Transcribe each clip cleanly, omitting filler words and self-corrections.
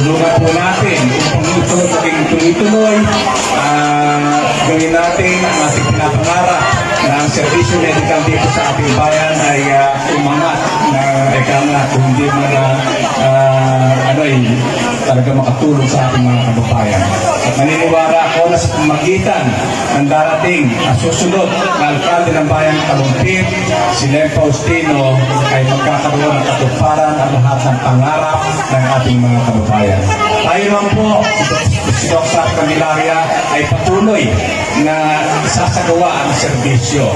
tulungan po natin upang ito maging tuloy-tuloy. Gawin natin ang ating pinapangarap na ang serbisyo medical dito sa ating bayan ay umangat na eka nga kung hindi talaga makatulong sa ating mga kababayan. At naniniwala ako na sa pamagitan ng darating at susunod na alkalde ng bayan Talumpit, si Len Faustino ay magkakaroon ng katuparan at lahat ng pangarap ng ating mga kababayan. Tayo naman po, si Dr. Candelaria ay patuloy na sasagawa ang serbisyo.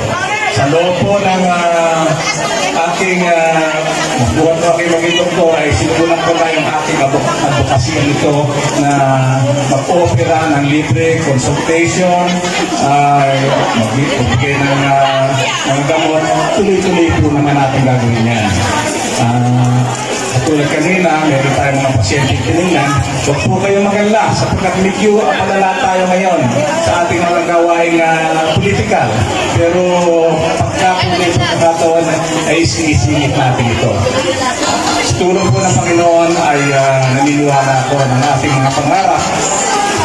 Sa loob po ng aking buwan ko aking maging doktor ay sinulat ko na yung aking advokasya nito na mag-opera ng libre consultation, magbibigay ng gamot. Tuloy-tuloy po naman natin gagawin yan. Tulad kanina, meron tayong mga pasyente tinignan. Huwag po kayong mag-alala sapagkat medyo apalala tayo ngayon sa ating mga gawaing politikal. Pero pagka po may pagkakataon ay isingit natin ito. Sa tulong po ng Panginoon ay naniniwala ko ng ating mga pangarap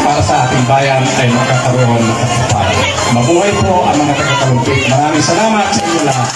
para sa ating bayan ay makakaroon ng katuparan. Mabuhay po ang mga taga-Talumpit. Maraming salamat sa inyo lahat.